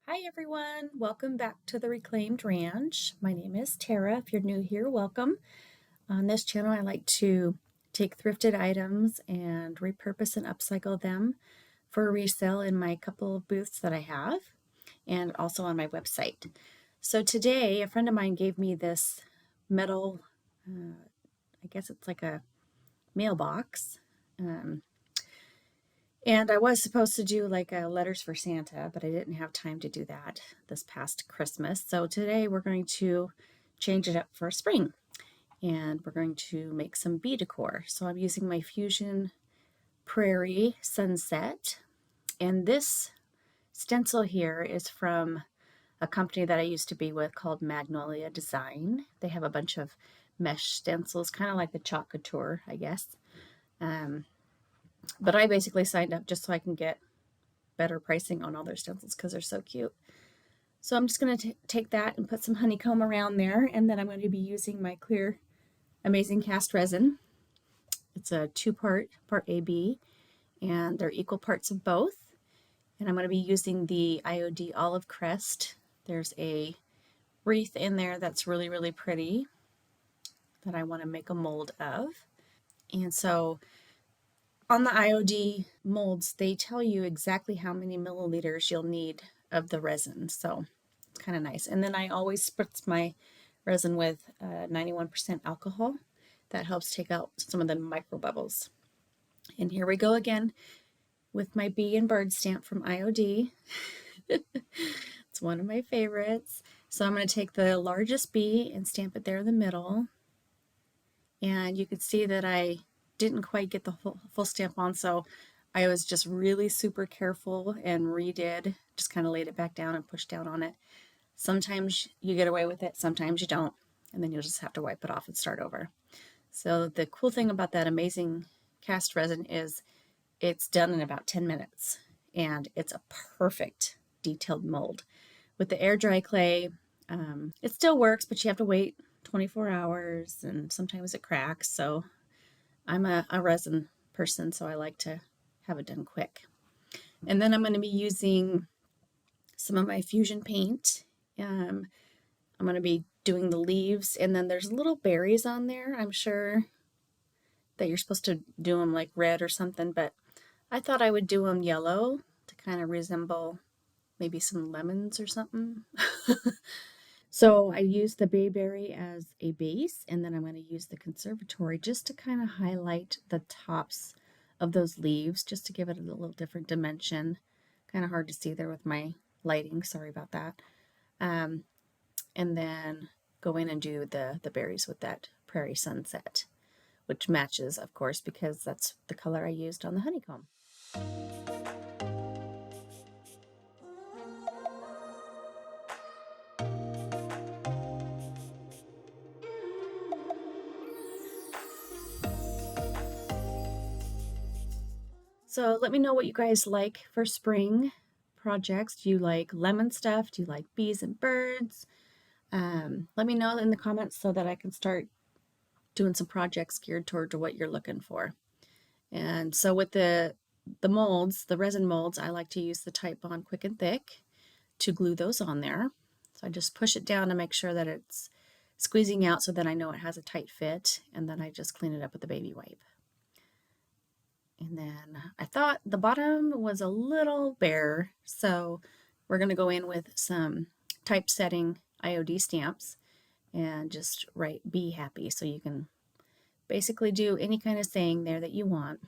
Hi everyone, welcome back to the Reclaimed Ranch. My name is Tara. If you're new here, welcome. On this channel, I like to take thrifted items and repurpose and upcycle them for resale in my couple of booths that I have and also on my website. So today, a friend of mine gave me this metal, I guess it's like a mailbox. And I was supposed to do like a letters for Santa, but I didn't have time to do that this past Christmas. So today we're going to change it up for spring and we're going to make some bee decor. So I'm using my Fusion Prairie Sunset. And this stencil here is from a company that I used to be with called Magnolia Design. They have a bunch of mesh stencils, kind of like the Chalk Couture, I guess. But I basically signed up just so I can get better pricing on all their stencils because they're so cute. So I'm just going to take that and put some honeycomb around there, and then I'm going to be using my clear amazing cast resin. It's a two-part, part AB, and they're equal parts of both. And I'm going to be using the IOD Olive Crest. There's a wreath in there that's really, really pretty that I want to make a mold of. And so on the IOD molds, they tell you exactly how many milliliters you'll need of the resin. So it's kind of nice. And then I always spritz my resin with 91% alcohol. That helps take out some of the micro bubbles. And here we go again with my bee and bird stamp from IOD. It's one of my favorites. So I'm going to take the largest bee and stamp it there in the middle. And you can see that I didn't quite get the full stamp on, so I was just really super careful and redid, just kind of laid it back down and pushed down on it. Sometimes you get away with it, sometimes you don't, and then you'll just have to wipe it off and start over. So the cool thing about that amazing cast resin is it's done in about 10 minutes, and it's a perfect detailed mold. With the air dry clay, it still works, but you have to wait 24 hours, and sometimes it cracks, so I'm a resin person, so I like to have it done quick. And then I'm going to be using some of my Fusion paint. I'm going to be doing the leaves, and then there's little berries on there. I'm sure that you're supposed to do them like red or something, but I thought I would do them yellow to kind of resemble maybe some lemons or something. So I used the bayberry as a base, and then I'm going to use the conservatory just to kind of highlight the tops of those leaves, just to give it a little different dimension. Kind of hard to see there with my lighting, sorry about that. And then go in and do the berries with that Prairie Sunset, which matches, of course, because that's the color I used on the honeycomb. So let me know what you guys like for spring projects. Do you like lemon stuff? Do you like bees and birds? Let me know in the comments so that I can start doing some projects geared toward what you're looking for. And so with the molds, the resin molds, I like to use the Type Bond Quick and Thick to glue those on there. So I just push it down to make sure that it's squeezing out so that I know it has a tight fit, and then I just clean it up with a baby wipe. And then I thought the bottom was a little bare, so we're going to go in with some typesetting IOD stamps and just write "Be Happy," so you can basically do any kind of saying there that you want.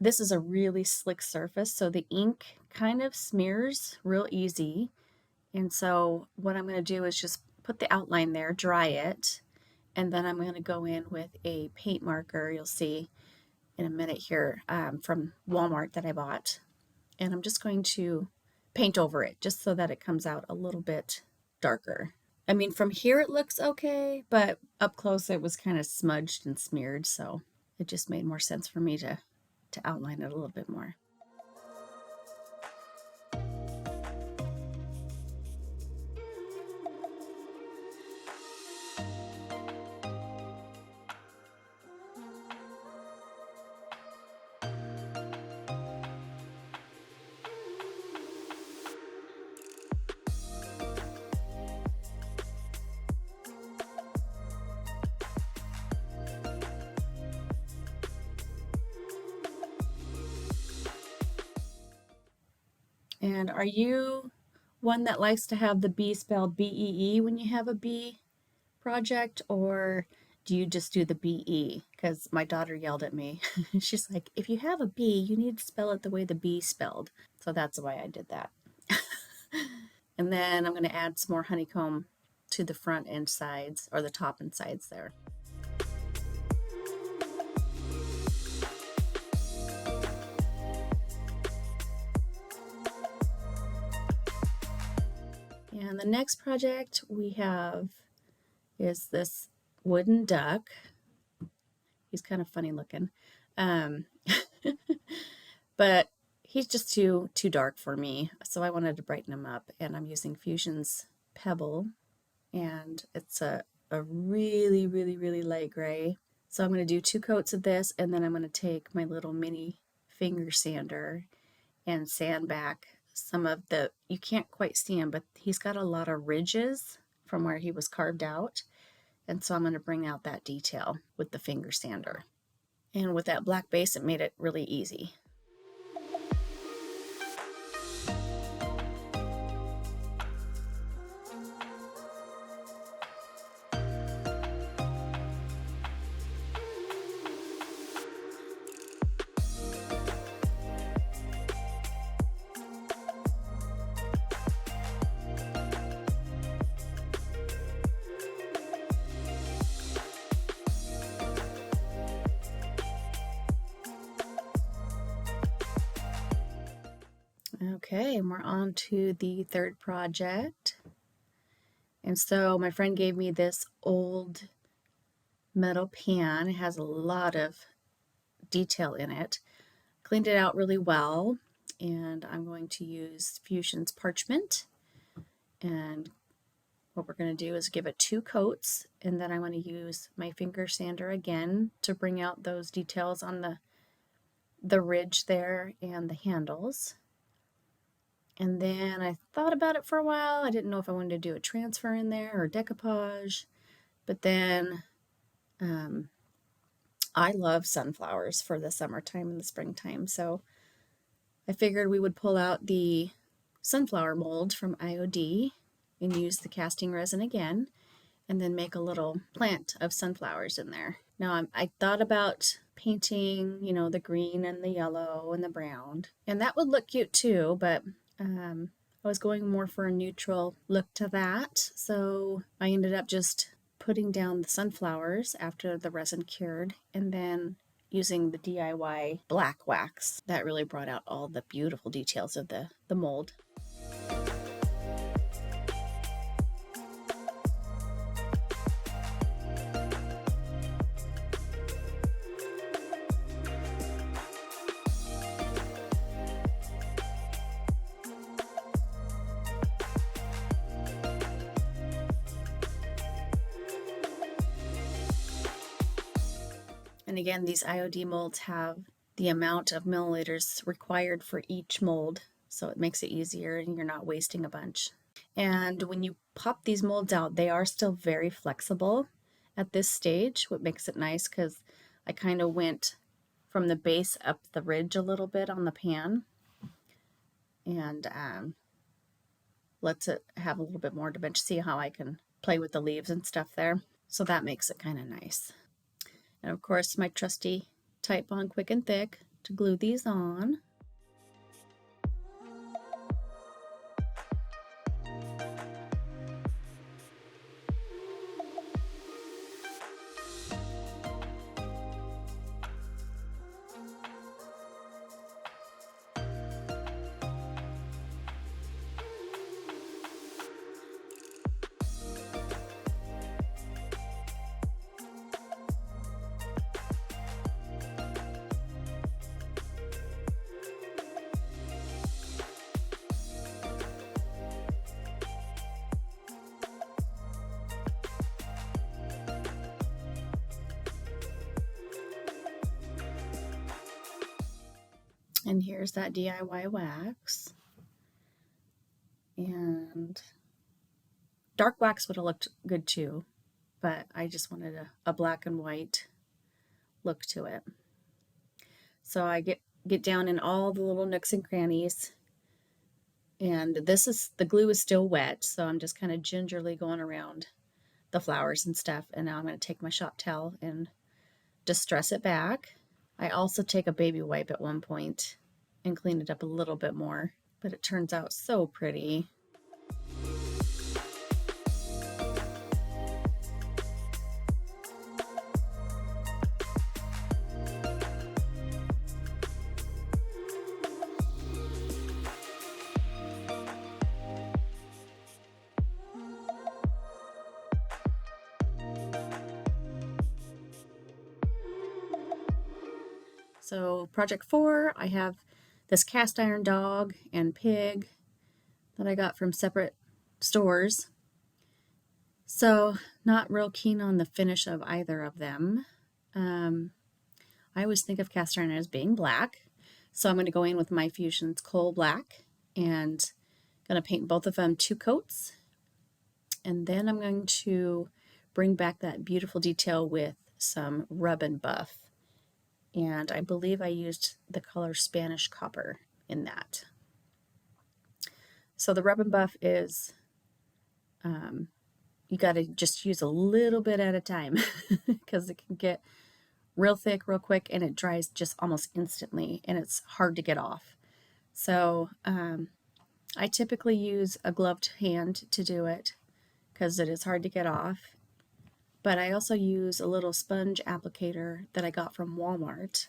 This is a really slick surface, so the ink kind of smears real easy. And so what I'm going to do is just put the outline there, dry it, and then I'm going to go in with a paint marker. You'll see in a minute here from Walmart that I bought. And I'm just going to paint over it just so that it comes out a little bit darker. I mean, from here it looks okay, but up close it was kind of smudged and smeared, so it just made more sense for me to outline it a little bit more. And are you one that likes to have the B spelled B-E-E when you have a B project, or do you just do the B-E? Because my daughter yelled at me. She's like, if you have a B, you need to spell it the way the B spelled. So that's why I did that. And then I'm going to add some more honeycomb to the front and sides, or the top and sides there. And the next project we have is this wooden duck. He's kind of funny looking. Um, but he's just too dark for me. So I wanted to brighten him up, and I'm using Fusion's Pebble, and it's a really, really, really light gray. So I'm going to do 2 coats of this, and then I'm going to take my little mini finger sander and sand back some of the, you can't quite see him, but he's got a lot of ridges from where he was carved out. And so I'm going to bring out that detail with the finger sander. And with that black base, it made it really easy. Okay, and we're on to the third project. And so my friend gave me this old metal pan. It has a lot of detail in it. Cleaned it out really well, and I'm going to use Fusion's parchment. And what we're going to do is give it 2 coats, and then I want to use my finger sander again to bring out those details on the ridge there and the handles. And then I thought about it for a while. I didn't know if I wanted to do a transfer in there or decoupage, but then I love sunflowers for the summertime and the springtime. So I figured we would pull out the sunflower mold from LiQWYD and use the casting resin again, and then make a little plant of sunflowers in there. Now I thought about painting, the green and the yellow and the brown, and that would look cute too, but I was going more for a neutral look to that. So I ended up just putting down the sunflowers after the resin cured, and then using the DIY black wax. That really brought out all the beautiful details of the mold. And again, these LiQWYD molds have the amount of milliliters required for each mold, so it makes it easier and you're not wasting a bunch. And when you pop these molds out, they are still very flexible at this stage, what makes it nice, because I kind of went from the base up the ridge a little bit on the pan, and lets it have a little bit more dimension. See how I can play with the leaves and stuff there. So that makes it kind of nice. And of course, my trusty Titebond Quick and Thick to glue these on. And here's that DIY wax. And dark wax would have looked good too, but I just wanted a black and white look to it. So I get down in all the little nooks and crannies And the glue is still wet, so I'm just kind of gingerly going around the flowers and stuff. And now I'm going to take my shop towel and distress it back. I also take a baby wipe at one point and clean it up a little bit more, but it turns out so pretty. So project 4, I have this cast iron dog and pig that I got from separate stores. So not real keen on the finish of either of them. I always think of cast iron as being black. So I'm going to go in with my Fusion's Coal Black and going to paint both of them 2 coats. And then I'm going to bring back that beautiful detail with some rub and buff. And I believe I used the color Spanish Copper in that. So the rub and buff is, you got to just use a little bit at a time because it can get real thick real quick and it dries just almost instantly and it's hard to get off. So I typically use a gloved hand to do it because it is hard to get off. But I also use a little sponge applicator that I got from Walmart,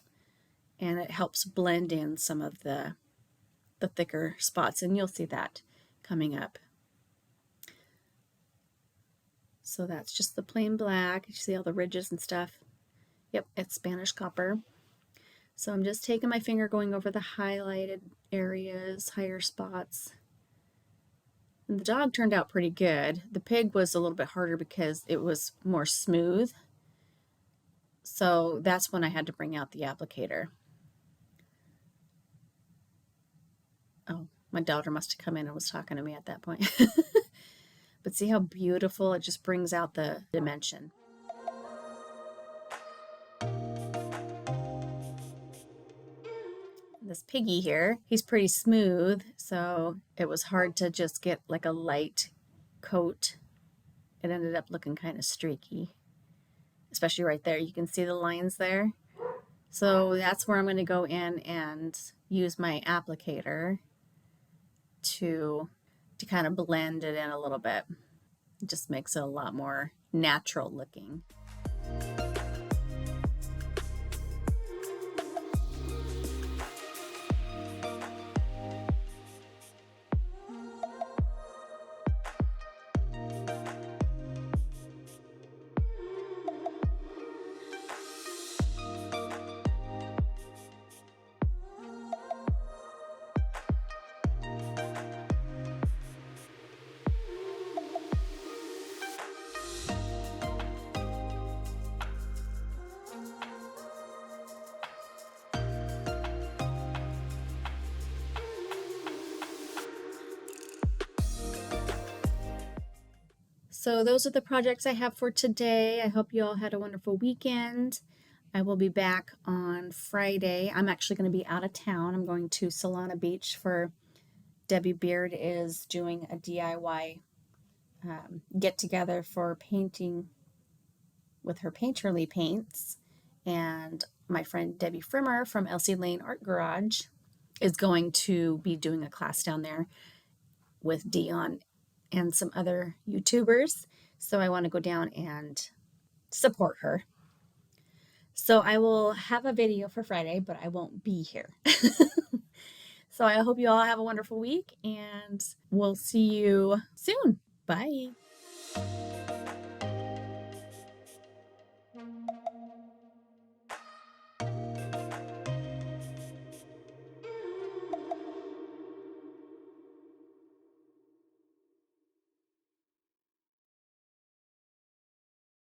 and it helps blend in some of the thicker spots, and you'll see that coming up. So that's just the plain black. You see all the ridges and stuff. Yep, it's Spanish Copper. So I'm just taking my finger going over the highlighted areas, higher spots. And the dog turned out pretty good. The pig was a little bit harder because it was more smooth. So that's when I had to bring out the applicator. Oh, my daughter must have come in and was talking to me at that point. But see how beautiful it just brings out the dimension. This piggy here, he's pretty smooth, so it was hard to just get like a light coat. It ended up looking kind of streaky, especially right there. You can see the lines there. So that's where I'm going to go in and use my applicator to kind of blend it in a little bit. It just makes it a lot more natural looking. So those are the projects I have for today. I hope you all had a wonderful weekend. I will be back on Friday. I'm actually going to be out of town. I'm going to Solana Beach for Debbie Beard is doing a DIY get together for painting with her painterly paints. And my friend Debbie Frimmer from Elsie Lane Art Garage is going to be doing a class down there with Dion and some other YouTubers. So I want to go down and support her. So I will have a video for Friday, but I won't be here. So I hope you all have a wonderful week and we'll see you soon. Bye.